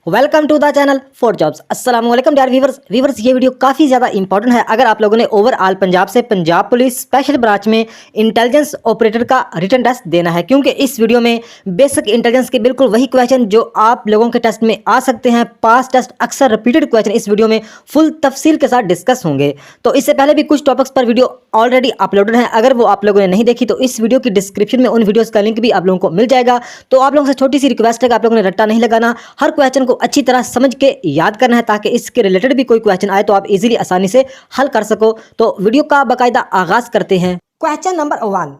Welcome to the channel for jobs. अस्सलाम वालेकुम dear viewers ये वीडियो काफ़ी ज़्यादा इंपॉर्टेंट है। अगर आप लोगों ने ओवरऑल पंजाब से पंजाब पुलिस स्पेशल ब्रांच में इंटेलिजेंस ऑपरेटर का रिटन टेस्ट देना है, क्योंकि इस वीडियो में बेसिक इंटेलिजेंस के बिल्कुल वही क्वेश्चन जो आप लोगों के टेस्ट में आ सकते हैं, पास टेस्ट अक्सर रिपीटेड क्वेश्चन इस वीडियो में फुल तफसील के साथ डिस्कस होंगे। तो इससे पहले भी कुछ टॉपिक्स पर वीडियो ऑलरेडी अपलोडेड है, अगर वो आप लोगों ने नहीं देखी तो इस वीडियो की डिस्क्रिप्शन में उन वीडियोस का लिंक भी आप लोगों को मिल जाएगा। तो आप लोगों से छोटी सी रिक्वेस्ट है कि आप लोगों ने रट्टा नहीं लगाना, हर क्वेश्चन को अच्छी तरह समझ के याद करना है, ताकि इसके रिलेटेड भी कोई क्वेश्चन आए तो आप इजीली आसानी से हल कर सको। तो वीडियो का बाकायदा आगाज करते हैं। Question number 1,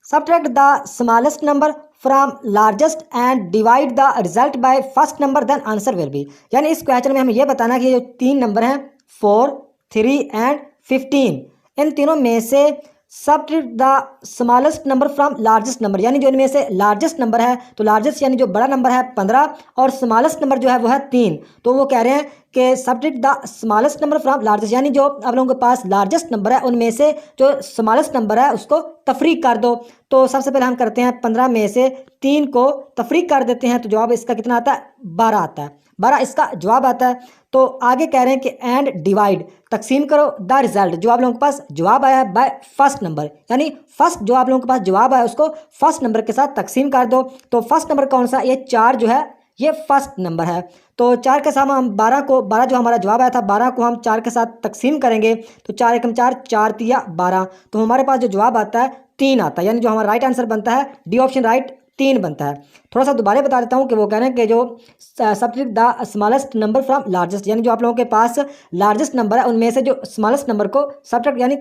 subtract the smallest number from largest and divide the result by first number, then answer will be. यानी इस क्वेश्चन में हमें यह बताना है कि जो तीन नंबर हैं 4, 3 एंड 15, इन तीनों में से subtract the smallest number from largest number, यानी जो इनमें से लार्जेस्ट नंबर है, तो लार्जेस्ट यानी जो बड़ा नंबर है 15 और स्मॉलेस्ट नंबर जो है वो है 3। तो वो कह रहे हैं कि subtract the smallest number from largest, यानी जो आप लोगों के पास लार्जेस्ट नंबर है उनमें से जो स्मॉलेस्ट नंबर है उसको तफरीक कर दो। तो सबसे पहले हम करते हैं 15 में से 3 को तफरीक कर देते हैं, तो जवाब इसका कितना आता है? 12 आता है। 12 इसका जवाब आता है। तो आगे कह रहे हैं कि एंड डिवाइड, तकसीम करो द रिजल्ट, जो आप लोगों के पास जवाब आया है, बाय फर्स्ट नंबर, यानी फर्स्ट जो आप लोगों के पास जवाब आया उसको फर्स्ट नंबर के साथ तकसीम कर दो। तो फर्स्ट नंबर कौन सा? ये 4 जो है ये फर्स्ट नंबर है। तो 4 के साथ हम 12 जो हमारा जवाब आया था 12 को हम 4 के साथ तकसीम करेंगे, तो 4 एकम 4, 4 तिया 12, तो हमारे पास जो जवाब आता है 3 आता है, यानी जो हमारा राइट आंसर बनता है डी ऑप्शन राइट 3 बनता है। थोड़ा सा दोबारा बता देता हूँ कि वो कह रहे हैं कि जो subtract the smallest number from largest, यानी जो आप लोगों के पास लार्जेस्ट नंबर है उनमें से जो स्मॉलेस्ट नंबर को सब्ट्रैक्ट यानी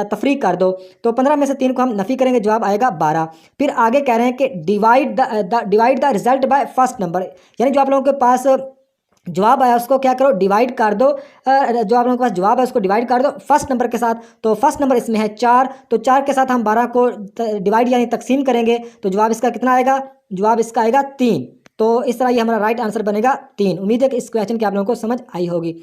तफरीक कर दो। तो 15 में से 3 को हम नफ़ी करेंगे, जवाब आएगा 12। फिर आगे कह रहे हैं कि divide the result by first number, यानी जो आप लोगों के पास जवाब आया उसको क्या करो? डिवाइड कर दो। जो आप लोगों के पास जवाब है उसको डिवाइड कर दो फर्स्ट नंबर के साथ। तो फर्स्ट नंबर इसमें है 4, तो 4 के साथ हम 12 को डिवाइड यानी तकसीम करेंगे, तो जवाब इसका कितना आएगा? जवाब इसका आएगा 3। तो इस तरह ये हमारा राइट आंसर बनेगा 3। उम्मीद है कि इस क्वेश्चन की आप लोगों को समझ आई होगी।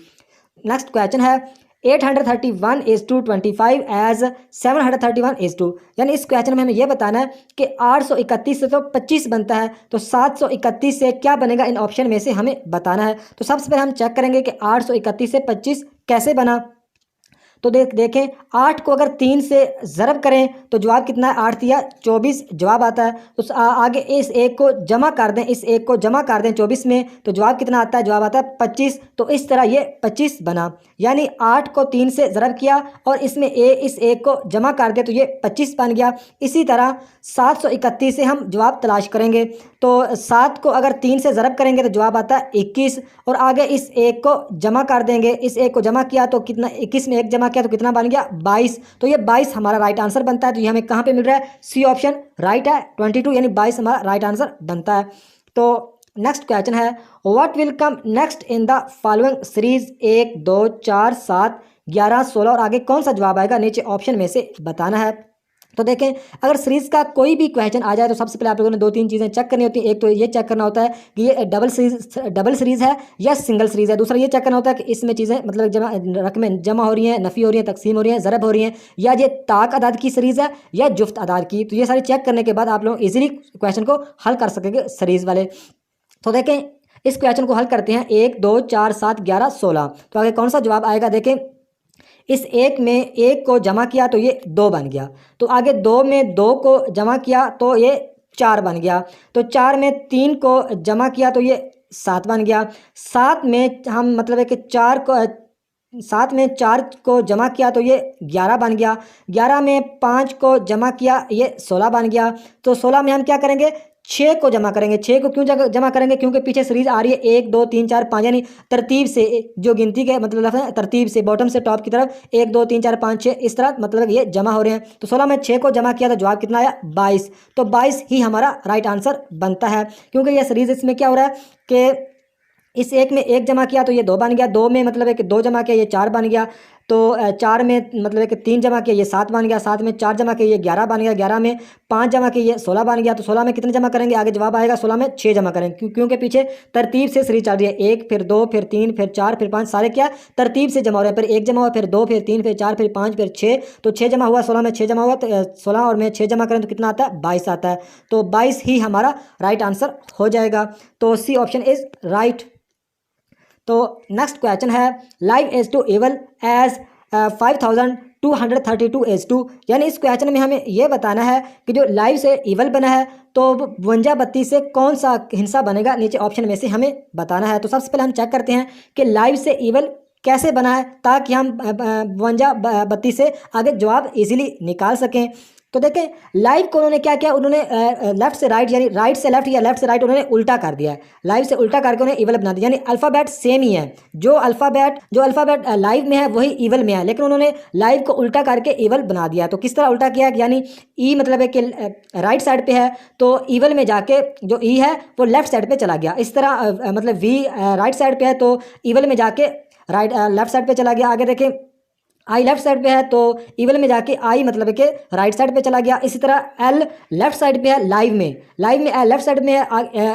नेक्स्ट क्वेश्चन है 831:25 एज 731:2, यानी इस क्वेश्चन में हमें यह बताना है कि 831 से तो 25 बनता है, तो 731 से क्या बनेगा, इन ऑप्शन में से हमें बताना है। तो सबसे पहले हम चेक करेंगे कि 831 से 25 कैसे बना। तो देखें 8 को अगर 3 से ज़रब करें तो जवाब कितना है? 8 या 24 जवाब आता है। तो आगे इस एक को जमा कर दें, इस एक को जमा कर दें 24 में, तो जवाब कितना आता है? जवाब आता है 25। तो इस तरह ये 25 बना, यानी 8 को 3 से ज़रब किया और इसमें इस एक को जमा कर दे तो ये 25 बन गया। इसी तरह 731 से हम जवाब तलाश करेंगे, तो 7 को अगर 3 से ज़रब करेंगे तो जवाब आता है 21, और आगे इस एक को जमा कर देंगे, इस एक को जमा किया तो कितना? 21 में एक जमा किया तो कितना बन गया? 22। तो ये 22 हमारा राइट आंसर बनता है। तो ये हमें कहाँ पे मिल रहा है? सी ऑप्शन राइट है 22, यानी 22 हमारा राइट आंसर बनता है। तो नेक्स्ट क्वेश्चन है what will come next in the following series 1, 2, 4, 7, 11, 16, और आगे कौन सा जवाब आएगा नीचे ऑप्शन में से बताना है। तो देखें अगर सीरीज़ का कोई भी क्वेश्चन आ जाए तो सबसे पहले आप लोगों ने 2-3 चीज़ें चेक करनी होती हैं। एक तो ये चेक करना होता है कि ये डबल सीरीज़ है या सिंगल सीरीज़ है। दूसरा ये चेक करना होता है कि इसमें चीज़ें मतलब रकमें जमा हो रही हैं, नफ़ी हो रही हैं, तकसीम हो रही हैं, ज़रब हो रही हैं, या ये ताक अदाद की सीरीज़ है या जुफ्त अदाद की। तो ये सारी चेक करने के बाद आप लोग ईजिली क्वेश्चन को हल कर सकेंगे सीरीज़ वाले। तो देखें इस क्वेश्चन को हल करते हैं 1, 2, 4, 7, 11, 16। तो आगे कौन सा जवाब आएगा? देखें इस एक में एक को जमा किया तो ये 2 बन गया, तो आगे 2 में 2 को जमा किया तो ये 4 बन गया, तो 4 में 3 को जमा किया तो ये 7 बन गया। 7 में हम मतलब है कि 7 में 4 को जमा किया तो ये 11 बन गया। 11 में 5 को जमा किया ये 16 बन गया। तो 16 में हम क्या करेंगे? 6 को जमा करेंगे। 6 को क्यों जमा करेंगे? क्योंकि पीछे सीरीज आ रही है 1, 2, 3, 4, 5, यानी तरतीब से जो गिनती के मतलब है तरतीब से बॉटम से टॉप की तरफ 1, 2, 3, 4, 5, 6 इस तरह मतलब ये जमा हो रहे हैं। तो 16 में 6 को जमा किया तो जवाब कितना आया? 22। तो 22 ही हमारा राइट आंसर बनता है, क्योंकि ये सीरीज इसमें क्या हो रहा है कि इस एक में एक जमा किया तो ये 2 बन गया, 2 में मतलब है कि 2 जमा किया ये 4 बन गया, तो 4 में मतलब है कि 3 जमा किया ये 7 बन गया, 7 में 4 जमा किया ये 11 बन गया, 11 में 5 जमा किया ये 16 बन गया। तो 16 में कितने जमा करेंगे? आगे जवाब आएगा 16 में 6 जमा करेंगे, क्योंकि पीछे तरतीब से सीरीज चल रही है 1 फिर 2 फिर 3 फिर 4 फिर 5, सारे क्या तरतीब से जमा हो रहे हैं। फिर 1 जमा हुआ, फिर 2, फिर 3, फिर 4, फिर 5, फिर 6, तो 6 जमा हुआ, 16 में 6 जमा हुआ, तो 16 और में 6 जमा करें तो कितना आता है? 22 आता है। तो 22 ही हमारा राइट आंसर हो जाएगा। तो सी ऑप्शन इज राइट। तो नेक्स्ट क्वेश्चन है live as to evil as 5232 as to, यानी इस क्वेश्चन में हमें ये बताना है कि जो लाइव से इवल बना है तो 52 से कौन सा हिस्सा बनेगा, नीचे ऑप्शन में से हमें बताना है। तो सबसे पहले हम चेक करते हैं कि लाइव से इवल कैसे बना है ताकि हम 52 से आगे जवाब इजीली निकाल सकें। तो देखें लाइव को उन्होंने क्या किया, उन्होंने लेफ्ट से राइट यानी राइट से लेफ्ट या लेफ्ट से राइट उन्होंने उल्टा कर दिया। लाइव से उल्टा करके उन्हें इवल बना दिया, यानी अल्फ़ाबेट सेम ही है। जो अल्फ़ाबेट लाइव में है वही इवल में है, लेकिन उन्होंने लाइव को उल्टा करके इवल बना दिया। तो किस तरह उल्टा किया, यानी ई मतलब है कि राइट साइड पे है तो इवल में जाके जो ई है वो लेफ्ट साइड पे चला गया। इस तरह मतलब वी राइट साइड पे है तो इवल में जाके राइट लेफ्ट साइड पे चला गया। आगे देखें आई लेफ्ट साइड पे है तो इवल में जाके आई मतलब कि राइट साइड पे चला गया। इसी तरह एल लेफ्ट साइड पे है लाइव में एल लेफ्ट साइड में है,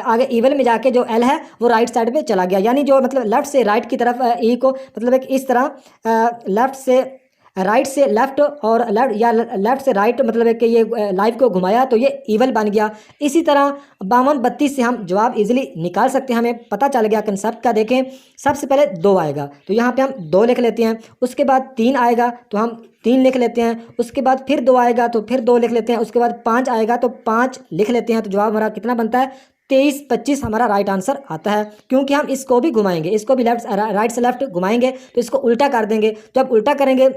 आगे इवल में जाके जो एल है वो राइट साइड पे चला गया। यानी जो मतलब लेफ्ट से राइट की तरफ ई को मतलब एक इस तरह लेफ्ट से राइट से लेफ्ट और लेफ्ट से राइट मतलब है कि ये लाइव को घुमाया तो ये इवल बन गया। इसी तरह 52-32 से हम जवाब इजीली निकाल सकते हैं, हमें पता चल गया कंसेप्ट का। देखें सबसे पहले 2 आएगा तो यहाँ पे हम 2 लिख लेते हैं, उसके बाद 3 आएगा तो हम 3 लिख लेते हैं, उसके बाद फिर 2 आएगा तो फिर 2 लिख लेते हैं, उसके बाद 5 आएगा तो 5 लिख लेते हैं। तो जवाब हमारा कितना बनता है 23-25 हमारा राइट आंसर आता है, क्योंकि हम इसको भी घुमाएंगे, इसको भी राइट से लेफ्ट घुमाएंगे तो इसको उल्टा कर देंगे। जब उल्टा करेंगे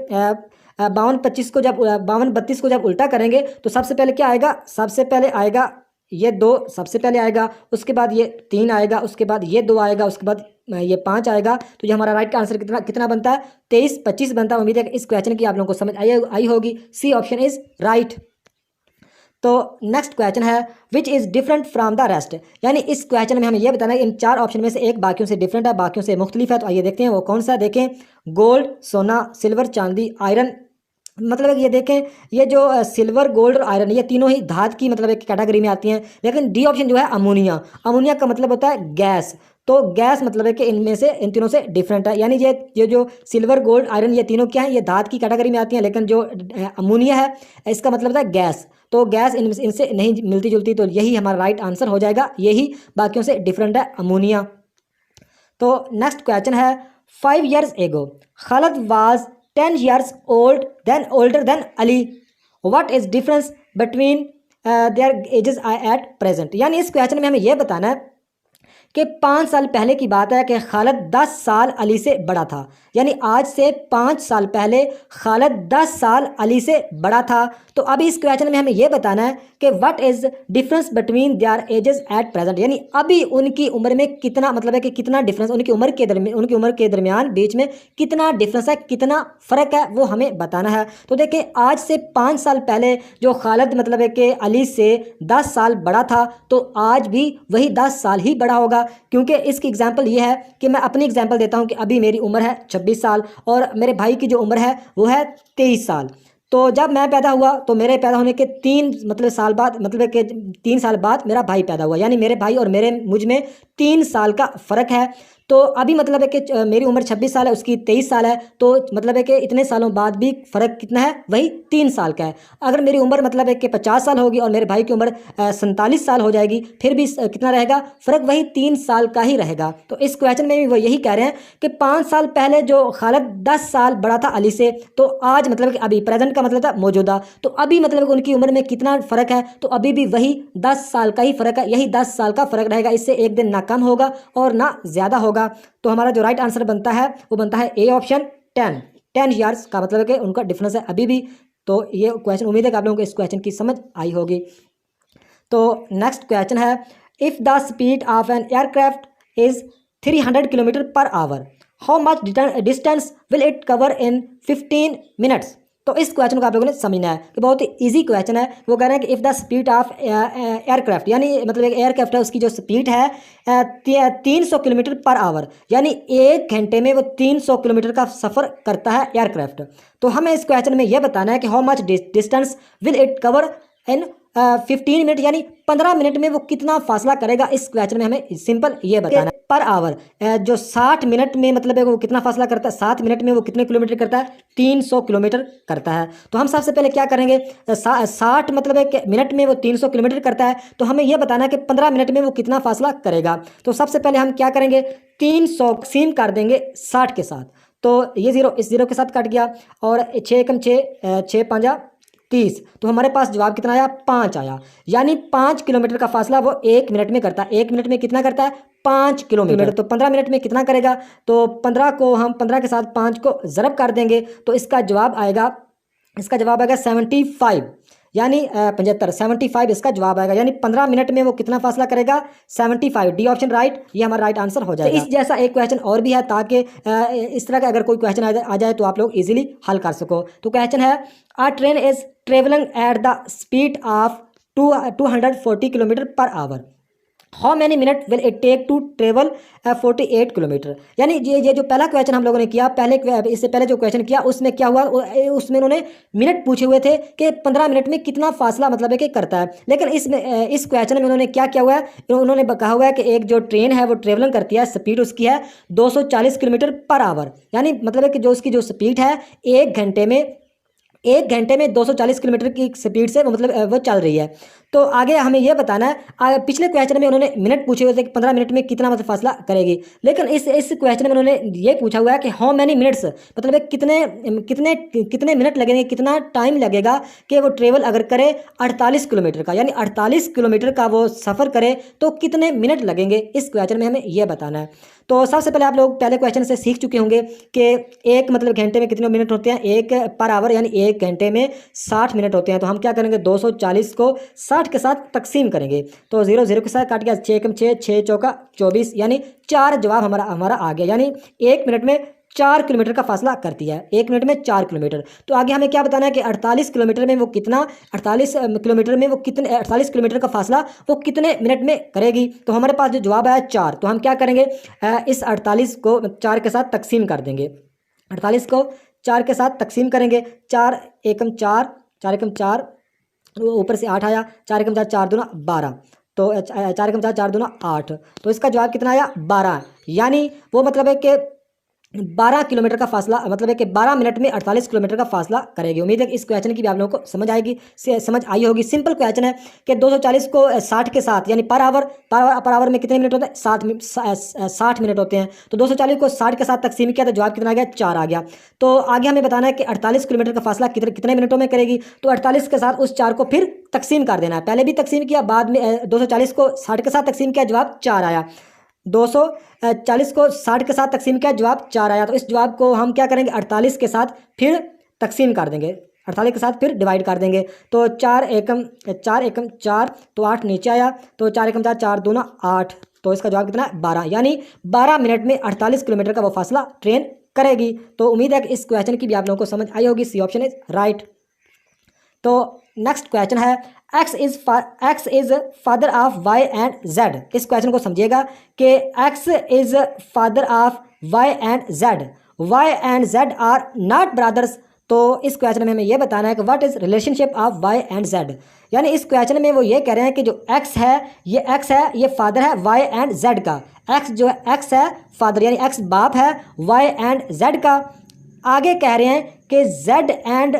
52-25 को जब 52-32 को जब उल्टा करेंगे तो सबसे पहले क्या आएगा, सबसे पहले आएगा ये 2 सबसे पहले आएगा, उसके बाद ये 3 आएगा, उसके बाद ये 2 आएगा, उसके बाद ये 5 आएगा। तो ये हमारा राइट का आंसर कितना बनता है 23-25 बनता है। उम्मीद है कि इस क्वेश्चन की आप लोगों को समझ आई होगी। C option is right. तो नेक्स्ट क्वेश्चन है which is different from the rest, यानी इस क्वेश्चन में हमें यह बताना है इन 4 ऑप्शन में से एक बाकियों से डिफरेंट है, बाकियों से मुख्तलिफ है। तो आइए देखते हैं वो कौन सा। देखें गोल्ड सोना सिल्वर चांदी आयरन, मतलब ये देखें ये जो सिल्वर गोल्ड और आयरन ये तीनों ही धातु की मतलब एक कैटेगरी में आती हैं। लेकिन डी ऑप्शन जो है अमोनिया, अमोनिया का मतलब होता है गैस। तो गैस मतलब है कि इनमें से इन तीनों से डिफरेंट है, यानी ये जो सिल्वर गोल्ड आयरन ये तीनों क्या है, ये धातु की कैटेगरी में आती हैं। लेकिन जो अमोनिया है इसका मतलब होता है गैस, तो गैस इनसे नहीं मिलती जुलती, तो यही हमारा राइट आंसर हो जाएगा, यही बाकियों से डिफरेंट है अमोनिया। तो नेक्स्ट क्वेश्चन है 5 years ago Khalid was 10 years older than Ali, what is difference between their ages at present, यानी इस क्वेश्चन में हमें यह बताना है कि 5 साल पहले की बात है कि खालिद 10 साल अली से बड़ा था, यानी आज से 5 साल पहले खालिद 10 साल अली से बड़ा था। तो अभी इस क्वेश्चन में हमें यह बताना है कि what is difference between their edges at present, यानी अभी उनकी उम्र में कितना मतलब है कि कितना डिफरेंस उनकी उम्र के दरमियान बीच में कितना डिफरेंस है, कितना फ़र्क है, वो हमें बताना है। तो देखिए आज से 5 साल पहले जो खालिद मतलब है कि अली से 10 साल बड़ा था, तो आज भी वही 10 साल ही बड़ा होगा। क्योंकि इसकी एग्जांपल ये है कि मैं अपनी एग्जांपल देता हूं कि अभी मेरी उम्र है 26 साल और मेरे भाई की जो उम्र है वो है 23 साल। तो जब मैं पैदा हुआ तो मेरे पैदा होने के 3 साल बाद मतलब कि 3 साल बाद मेरा भाई पैदा हुआ, यानी मेरे भाई और मुझ में 3 साल का फ़र्क है। तो अभी मतलब है कि मेरी उम्र 26 साल है, उसकी 23 साल है, तो मतलब है कि इतने सालों बाद भी फ़र्क कितना है, वही 3 साल का है। अगर मेरी उम्र मतलब है कि 50 साल होगी और मेरे भाई की उम्र 47 साल हो जाएगी, फिर भी कितना रहेगा फ़र्क, वही 3 साल का ही रहेगा। तो इस क्वेश्चन में भी वो यही कह रहे हैं कि 5 साल पहले जो खालिद 10 साल बड़ा था अली से, तो आज मतलब कि अभी प्रेजेंट का मतलब था मौजूदा, तो अभी मतलब उनकी उम्र में कितना फ़र्क है, तो अभी भी वही 10 साल का ही फ़र्क है, यही 10 साल का फ़र्क रहेगा, इससे एक दिन ना कम होगा और ना ज़्यादा होगा। तो हमारा जो राइट आंसर बनता है वो बनता है ए ऑप्शन 10 ईयर्स का मतलब है कि उनका डिफरेंस है अभी भी। तो ये क्वेश्चन उम्मीद है कि आप लोगों को इस क्वेश्चन की समझ आई होगी। तो नेक्स्ट क्वेश्चन है if the speed of an aircraft is 300 kilometre per hour how much distance will it cover in 15 minutes. तो इस क्वेश्चन को आप लोगों ने समझना है कि बहुत ही इजी क्वेश्चन है। वो कह रहे हैं कि if the speed of aircraft, यानी मतलब एक एयरक्राफ्ट है उसकी जो स्पीड है 300 किलोमीटर पर आवर, यानी 1 घंटे में वो 300 किलोमीटर का सफ़र करता है एयरक्राफ्ट। तो हमें इस क्वेश्चन में यह बताना है कि how much distance will it cover in 15 minute, यानी 15 मिनट में वो कितना फासला करेगा। इस क्वेश्चन में हमें सिंपल ये बताना है। पर आवर, जो 60 मिनट में मतलब है वो कितना फासला करता है, 7 मिनट में वो कितने किलोमीटर करता है, 300 किलोमीटर करता है। तो हम सबसे पहले क्या करेंगे, 60 मतलब है कि मिनट में वो 300 किलोमीटर करता है, तो हमें यह बताना है कि 15 मिनट में वो कितना फासला करेगा। तो सबसे पहले हम क्या करेंगे, 300 तकसीम कर देंगे 60 के साथ, तो ये जीरो इस जीरो के साथ कट गया, और 6 एकम 6, 6 पंजा 30, तो हमारे पास जवाब कितना आया, 5 आया। यानी 5 किलोमीटर का फासला वो 1 मिनट में करता है। 1 मिनट में कितना करता है, 5 किलोमीटर। तो 15 मिनट में कितना करेगा, तो 15 के साथ 5 को ज़रब कर देंगे, तो इसका जवाब आएगा 75, यानी 75, 75 इसका जवाब आएगा। यानी 15 मिनट में वो कितना फासला करेगा, 75। डी ऑप्शन राइट, ये हमारा राइट आंसर हो जाएगा। तो इस जैसा एक क्वेश्चन और भी है, ताकि इस तरह का अगर कोई क्वेश्चन आ जाए तो आप लोग इजीली हल कर सको। तो क्वेश्चन है, a train is travelling at the speed of 240 kilometre per hour, how many minute will it take to travel 48 kilometre. यानी ये जो पहला क्वेश्चन हम लोगों ने किया, इससे पहले जो क्वेश्चन किया उसमें क्या हुआ, उसमें उन्होंने मिनट पूछे हुए थे कि 15 मिनट में कितना फासला मतलब है कि करता है। लेकिन इस क्वेश्चन में उन्होंने क्या किया हुआ है, उन्होंने कहा हुआ है कि एक जो ट्रेन है वो ट्रेवलिंग करती है, स्पीड उसकी है 240 किलोमीटर पर आवर। यानी मतलब है कि जो उसकी जो स्पीड है 1 घंटे में 240 किलोमीटर की स्पीड से मतलब वो चल रही है। तो आगे हमें यह बताना है, पिछले क्वेश्चन में उन्होंने मिनट पूछे हुए थे कि 15 मिनट में कितना मतलब फासला करेगी, लेकिन इस क्वेश्चन में उन्होंने ये पूछा हुआ है कि हाउ मैनी मिनट्स, मतलब कितने मिनट लगेंगे, कितना टाइम लगेगा कि वो ट्रेवल अगर करे 48 किलोमीटर का, यानी 48 किलोमीटर का वो सफ़र करे तो कितने मिनट लगेंगे, इस क्वेश्चन में हमें यह बताना है। तो सबसे पहले आप लोग पहले क्वेश्चन से सीख चुके होंगे कि एक मतलब घंटे में कितने मिनट होते हैं, 1 पर आवर, यानी 1 घंटे में 60 मिनट होते हैं। तो हम क्या करेंगे, 240 को 60 के साथ तकसीम करेंगे, तो 0 0 के साथ काट गया, 6 एकम 6, 6 चौका 24, यानी 4 जवाब हमारा आ गया। यानी 1 मिनट में 4 किलोमीटर का फासला करती है, 1 मिनट में 4 किलोमीटर। तो आगे हमें क्या बताना है कि 48 किलोमीटर में वो कितना 48 किलोमीटर में वो कितने 48 किलोमीटर का फासला वो कितने मिनट में करेगी। तो हमारे पास जो जवाब आया 4, तो हम क्या करेंगे, इस 48 को 4 के साथ तकसीम कर देंगे, 48 को 4 के साथ तकसीम करेंगे, 4 एकम 4, 4 एकम 4, ऊपर से 8 आया, 4 एकम 4, 4 दूना 12, तो 4 एकम 4, 4 दूना 8, तो इसका जवाब कितना आया, 12। यानी वो मतलब है कि 12 किलोमीटर का फासला, मतलब है कि 12 मिनट में 48 किलोमीटर का फासला करेगी। उम्मीद है कि इस क्वेश्चन की भी आप लोगों को समझ आई होगी। सिंपल क्वेश्चन है कि 240 को 60 के साथ, यानी पर आवर में कितने मिनट होते हैं, 60 मिनट होते हैं। तो 240 को 60 के साथ तकसीम किया तो जवाब कितना आ गया, 4 आ गया। तो आगे हमें बताना है कि 48 किलोमीटर का फासला कितने मिनटों में करेगी। तो 48 के साथ उस 4 को फिर तकसीम कर देना है, पहले भी तकसीम किया, बाद में 240 को 60 के साथ तकसीम किया, जवाब 4 आया। 240 को 60 के साथ तकसीम किया, जवाब 4 आया। तो इस जवाब को हम क्या करेंगे, 48 के साथ फिर तकसीम कर देंगे, 48 के साथ फिर डिवाइड कर देंगे। तो 4 एकम 4, तो 8 नीचे आया, तो 4 एकम 4, 4 दूना 8, तो इसका जवाब कितना है, 12। यानी 12 मिनट में 48 किलोमीटर का वो फासला ट्रेन करेगी। तो उम्मीद है कि इस क्वेश्चन की भी आप लोगों को समझ आई होगी। C option is right. तो नेक्स्ट क्वेश्चन है, x is father of y and z। इस क्वेश्चन को समझिएगा कि x is father of y and z, y and z are not brothers. तो इस क्वेश्चन में हमें यह बताना है कि what is relationship of y and z। यानी इस क्वेश्चन में वो ये कह रहे हैं कि जो x है ये फादर है y एंड z का। x है फादर, यानी x बाप है y एंड z का। आगे कह रहे हैं कि Z and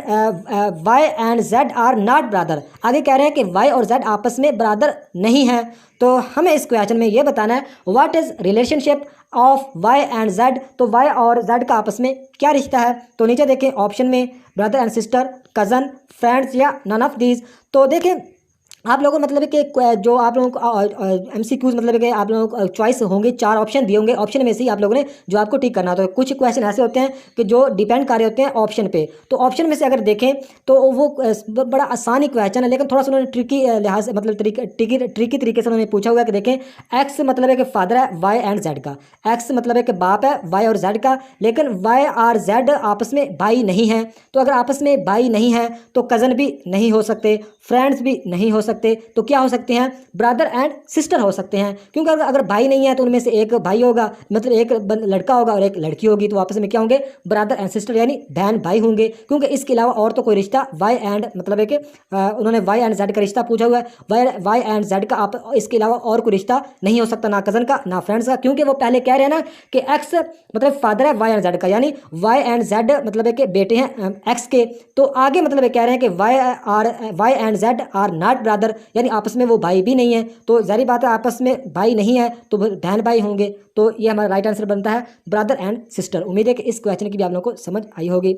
Y and Z are not brother. आगे कह रहे हैं कि Y और Z आपस में ब्रदर नहीं है। तो हमें इस क्वेश्चन में ये बताना है what is relationship of Y and Z। तो Y और Z का आपस में क्या रिश्ता है। तो नीचे देखें ऑप्शन में brother and sister, cousin, friends या नन ऑफ दीज। तो देखें आप लोगों को मतलब कि जो आप लोगों को MCQs मतलब कि आप लोगों को चॉइस होंगे, 4 ऑप्शन दिए होंगे, ऑप्शन में से ही आप लोगों ने जो आपको टिक करना होता है। कुछ क्वेश्चन ऐसे होते हैं कि जो डिपेंड कर रहे होते हैं ऑप्शन पे। तो ऑप्शन में से अगर देखें तो वो बड़ा आसान ही क्वेश्चन है, लेकिन थोड़ा सा उन्होंने ट्रिकी लिहाज से मतलब ट्रिकी तरीके से उन्होंने पूछा हुआ है कि देखें एक्स मतलब है कि फादर है वाई एंड जेड का, एक्स मतलब है कि बाप है वाई और जेड का, लेकिन वाई और जेड आपस में भाई नहीं है। तो अगर आपस में भाई नहीं है तो कज़न भी नहीं हो सकते, फ्रेंड्स भी नहीं हो सकते, सकते तो क्या हो सकते हैं, ब्रदर एंड सिस्टर हो सकते हैं, क्योंकि अगर भाई नहीं है तो उनमें से एक भाई होगा, मतलब एक लड़का होगा और एक लड़की होगी, तो आपस में क्या होंगे, ब्रदर एंड सिस्टर यानी बहन भाई होंगे। क्योंकि इसके अलावा और तो कोई रिश्ता वाई एंड मतलब है कि उन्होंने वाई एंड जेड का रिश्ता पूछा हुआ है, वाई एंड जेड का आप इसके अलावा और कोई रिश्ता नहीं हो सकता, ना कज़न का ना फ्रेंड्स का, क्योंकि वो पहले कह रहे हैं ना कि एक्स मतलब फादर है वाई एंड जेड का, यानी वाई एंड जेड मतलब है कि बेटे हैं एक्स के। तो आगे मतलब कह रहे हैं कि Y and Z are not brother, यानी आपस में वो भाई भी नहीं है, तो जारी बात है आपस में भाई नहीं है तो बहन भाई होंगे। तो ये हमारा राइट आंसर बनता है ब्रदर एंड सिस्टर। उम्मीद है कि इस क्वेश्चन की भी आप लोगों को समझ आई होगी।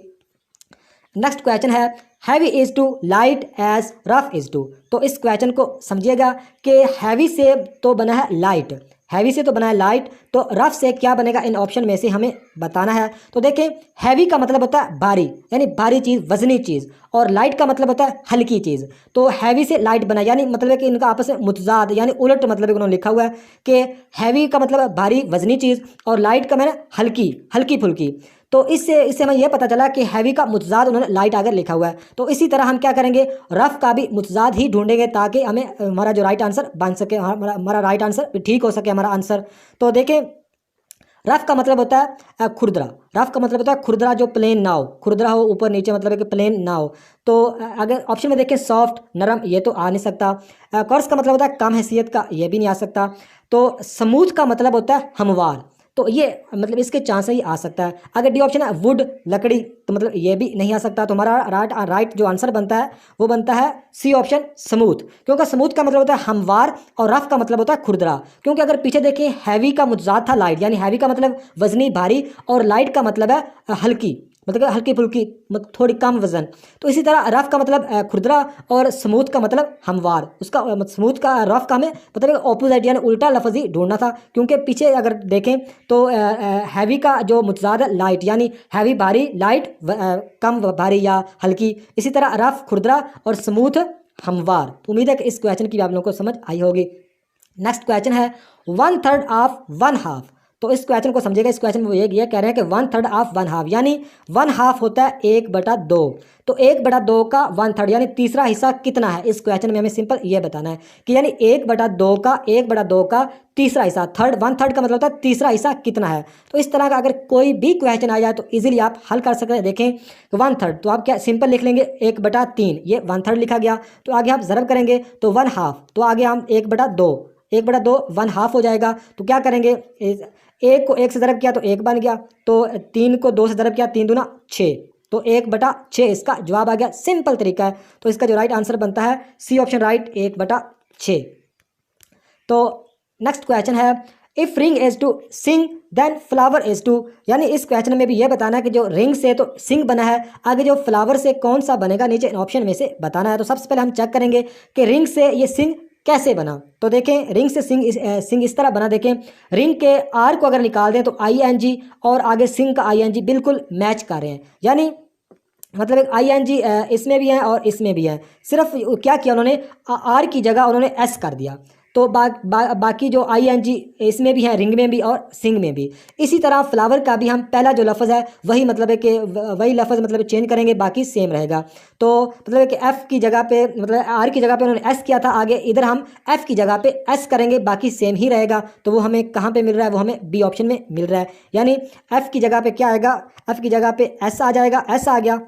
नेक्स्ट क्वेश्चन है heavy is to light as rough is to. तो इस क्वेश्चन को समझिएगा कि हैवी से तो बना है लाइट, हैवी से तो बना है लाइट, तो रफ से क्या बनेगा, इन ऑप्शन में से हमें बताना है। तो देखें, हैवी का मतलब होता है भारी, यानी भारी चीज़, वजनी चीज़, और लाइट का मतलब होता है हल्की चीज़। तो हैवी से लाइट बना, यानी मतलब है कि इनका आपस में मुतजाद यानी उलट मतलब उन्होंने लिखा हुआ है कि हैवी का मतलब है भारी वजनी चीज़ और लाइट का मैंने हल्की हल्की फुल्की। तो इससे हमें यह पता चला कि हैवी का मुतजाद उन्होंने लाइट आगे लिखा हुआ है। तो इसी तरह हम क्या करेंगे, रफ का भी मुतजाद ही ढूंढेंगे ताकि हमें हमारा जो राइट आंसर बन सके, हमारा राइट आंसर ठीक हो सके हमारा आंसर। तो देखें, रफ का मतलब होता है खुरदरा, रफ का मतलब होता है खुरदरा, जो प्लेन ना हो, खुरदरा हो ऊपर नीचे मतलब है कि प्लेन ना हो। तो अगर ऑप्शन में देखें सॉफ्ट नरम, ये तो आ नहीं सकता। कोर्स का मतलब होता है कम हैसियत का, ये भी नहीं आ सकता। तो स्मूथ का मतलब होता है हमवार, तो ये मतलब इसके चांस ही आ सकता है। अगर डी ऑप्शन है वुड लकड़ी, तो मतलब ये भी नहीं आ सकता। तो हमारा राइट जो आंसर बनता है वो बनता है सी ऑप्शन स्मूथ, क्योंकि स्मूथ का मतलब होता है हमवार और रफ का मतलब होता है खुरदरा। क्योंकि अगर पीछे देखें हैवी का मुतजाद था लाइट, यानी हैवी का मतलब वजनी भारी और लाइट का मतलब है हल्की, मतलब हल्की फुल्की, मतलब थोड़ी कम वजन। तो इसी तरह रफ का मतलब खुरदरा और स्मूथ का मतलब हमवार, उसका स्मूथ का रफ का हमें मतलब ऑपोजिट यानी उल्टा लफ्ज़ ही ढूंढना था। क्योंकि पीछे अगर देखें तो हैवी का जो मुतजाद है लाइट, यानी हैवी भारी, लाइट कम भारी या हल्की। इसी तरह रफ खुरदरा और स्मूथ हमवार। उम्मीद है कि इस क्वेश्चन की भी आप लोगों को समझ आई होगी। नेक्स्ट क्वेश्चन है 1/3 ऑफ 1/2। तो इस क्वेश्चन को समझिएगा, इस क्वेश्चन में वो ये कह रहे हैं कि 1/3 ऑफ 1/2, यानी 1/2 होता है 1/2। तो 1/2 का 1/3 यानी तीसरा हिस्सा कितना है, इस क्वेश्चन में हमें सिंपल ये बताना है कि यानी 1/2 का तीसरा हिस्सा, 1/3 का मतलब होता है तीसरा हिस्सा कितना है। तो इस तरह का अगर कोई भी क्वेश्चन आ जाए तो इजीली आप हल कर सकते हैं। देखें 1/3 तो आप क्या सिंपल लिख लेंगे 1/3, ये 1/3 लिखा गया। तो आगे आप ज़रब करेंगे तो 1/2, तो आगे हम 1/2 1/2 हो जाएगा। तो क्या करेंगे, एक को 1 से ज़रब किया तो 1 बन गया, तो 3 को 2 से ज़रब किया 3 दूना 6, तो 1/6 इसका जवाब आ गया। सिंपल तरीका है। तो इसका जो राइट आंसर बनता है सी ऑप्शन राइट 1/6। तो नेक्स्ट क्वेश्चन है if ring is to sing then flower is to, यानी इस क्वेश्चन में भी ये बताना है कि जो रिंग से तो सिंग बना है, आगे जो फ्लावर से कौन सा बनेगा नीचे ऑप्शन में से बताना है। तो सबसे पहले हम चेक करेंगे कि रिंग से ये सिंग कैसे बना। तो देखें रिंग से सिंग इस तरह बना। देखें रिंग के आर को अगर निकाल दें तो ING और आगे सिंग का ING बिल्कुल मैच कर रहे हैं, यानी मतलब एक ING इसमें भी है और इसमें भी है। सिर्फ क्या किया उन्होंने, आर की जगह उन्होंने S कर दिया। तो बाकी जो ING इसमें भी है, रिंग में भी और सिंग में भी। इसी तरह फ्लावर का भी हम पहला जो लफ्ज़ है वही मतलब है कि वही लफ्ज़ मतलब चेंज करेंगे, बाकी सेम रहेगा। तो मतलब है कि F की जगह पे मतलब R की जगह पे उन्होंने S किया था, आगे इधर हम F की जगह पे S करेंगे, बाकी सेम ही रहेगा। तो वो हमें कहाँ पे मिल रहा है, वो हमें B ऑप्शन में मिल रहा है। यानी F की जगह पे क्या आएगा, F की जगह पे S आ जाएगा, S आ गया,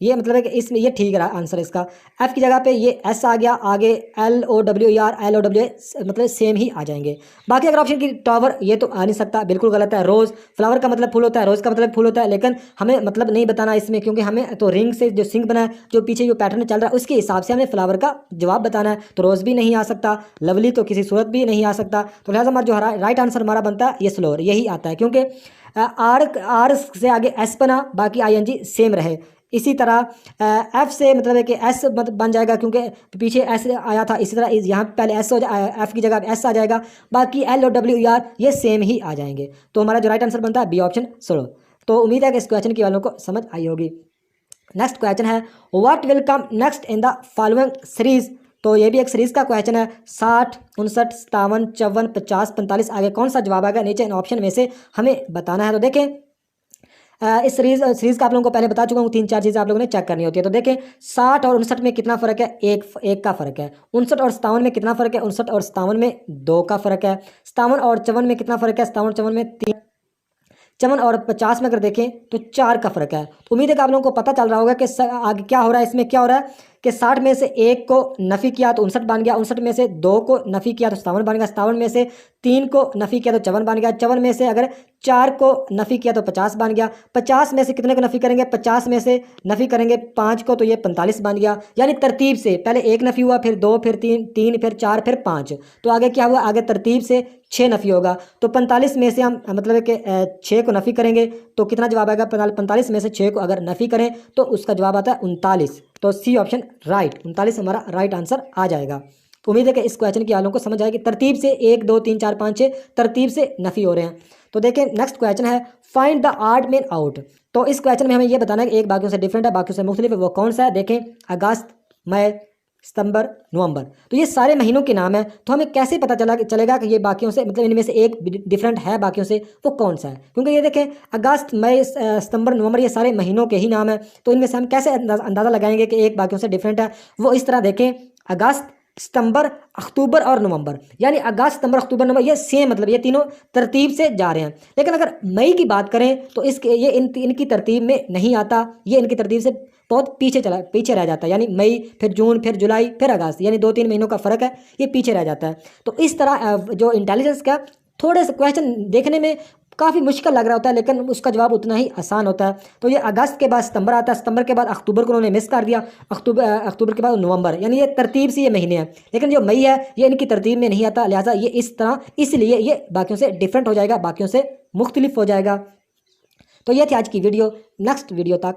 ये मतलब है कि इसमें ये ठीक रहा आंसर इसका। F की जगह पे ये S आ गया, आगे LOWER LOWA मतलब सेम ही आ जाएंगे। बाकी अगर ऑप्शन की टॉवर, ये तो आ नहीं सकता, बिल्कुल गलत है। रोज़ फ्लावर का मतलब फूल होता है, रोज़ का मतलब फूल होता है, लेकिन हमें मतलब नहीं बताना इसमें, क्योंकि हमें तो रिंग से जो सिंग बना है, जो पीछे जो पैटर्न चल रहा है उसके हिसाब से हमें फ्लावर का जवाब बताना है। तो रोज़ भी नहीं आ सकता, लवली तो किसी सूरत भी नहीं आ सकता। तो लिहाजा हमारा जो राइट आंसर हमारा बनता है ये स्लोर, यही आता है, क्योंकि आर से आगे S बना, बाकी ING सेम रहे। इसी तरह F से मतलब है कि S मतलब बन जाएगा, क्योंकि पीछे S आया था। इसी तरह यहाँ पहले S हो जाए, F की जगह S आ जाएगा, बाकी LOWER ये सेम ही आ जाएंगे। तो हमारा जो राइट आंसर बनता है B ऑप्शन सोलो। तो उम्मीद है कि इस क्वेश्चन की वालों को समझ आई होगी। नेक्स्ट क्वेश्चन है what will come next in the following series. तो ये भी एक सीरीज़ का क्वेश्चन है। 60, 59, 57, 54, 50, 45 आगे कौन सा जवाब आएगा नीचे इन ऑप्शन में से हमें बताना है। तो देखें इस सीरीज़ का आप लोगों को पहले बता चुका हूँ, 3-4 चीज़ें आप लोगों ने चेक करनी होती है। तो देखें 60 और 59 में कितना फ़र्क है, एक का फ़र्क है। 59 और 57 में कितना फ़र्क है, 59 और 57 में 2 का फ़र्क है। 57 और 54 में कितना फ़र्क है, 57 और 54 में 3। 54 और 50 में अगर देखें तो 4 का फ़र्क है। तो उम्मीद है कि आप लोगों को पता चल रहा होगा कि आगे क्या हो रहा है, इसमें क्या हो रहा है कि 60 में से 1 को नफ़ी किया तो 59 बन गया, 59 में से 2 को नफ़ी किया तो 57 बन गया, 57 में से 3 को नफ़ी किया तो 54 बन गया, 54 में से अगर 4 को नफ़ी किया तो 50 बन गया, 50 में से कितने को नफ़ी करेंगे, 50 में से नफ़ी करेंगे 5 को तो ये 45 बन गया। यानी तरतीब से पहले 1 नफ़ी हुआ, फिर 2, फिर 3, फिर 4, फिर 5। तो आगे क्या हुआ, आगे तरतीब से 6 नफ़ी होगा। तो 45 में से हम मतलब है कि 6 को नफ़ी करेंगे तो कितना जवाब आएगा, 45 में से 6 को अगर नफ़ी करें तो उसका जवाब आता है 39। तो सी ऑप्शन राइट, 39 हमारा राइट आंसर आ जाएगा। तो उम्मीद है कि इस क्वेश्चन की आप लोगों को समझ आएगी। तरतीब से 1, 2, 3, 4, 5, 6 तरतीब से नफ़ी हो रहे हैं। तो देखें नेक्स्ट क्वेश्चन है find the odd man out. तो इस क्वेश्चन में हमें यह बताना है कि एक बाकियों से डिफरेंट है, बाकियों से मुख्तलिफ है, वो कौन सा है। देखें अगस्त, मई, सितंबर, नवंबर, तो ये सारे महीनों के नाम है। तो हमें कैसे पता चलेगा कि ये बाकियों से मतलब इनमें से एक डिफरेंट है बाकियों से, वो कौन सा है। क्योंकि ये देखें अगस्त, मई, सितंबर, नवंबर ये सारे महीनों के ही नाम है। तो इनमें से हम कैसे अंदाज़ा लगाएंगे कि एक बाकियों से डिफरेंट है। वो इस तरह देखें अगस्त, सितंबर, अक्टूबर और नवंबर, यानी अगस्त, सितंबर, अक्टूबर, नवंबर ये सेम मतलब ये तीनों तरतीब से जा रहे हैं। लेकिन अगर मई की बात करें तो इसके ये इनकी तरतीब में नहीं आता, ये इनकी तरतीब से बहुत पीछे रह जाता है। यानी मई, फिर जून, फिर जुलाई, फिर अगस्त, यानी 2-3 महीनों का फ़र्क है, ये पीछे रह जाता है। तो इस तरह जो इंटेलिजेंस का थोड़े से क्वेश्चन देखने में काफ़ी मुश्किल लग रहा होता है, लेकिन उसका जवाब उतना ही आसान होता है। तो ये अगस्त के बाद सितंबर आता है, सितंबर के बाद अक्टूबर को उन्होंने मिस कर दिया, अक्टूबर के बाद नवंबर, यानी ये तरतीब से ये महीने हैं। लेकिन जो मई है ये इनकी तरतीब में नहीं आता, लिहाजा ये इस तरह, इसलिए ये बाकियों से डिफरेंट हो जाएगा, बाकियों से मुख्तलिफ हो जाएगा। तो ये थी आज की वीडियो। नेक्स्ट वीडियो तक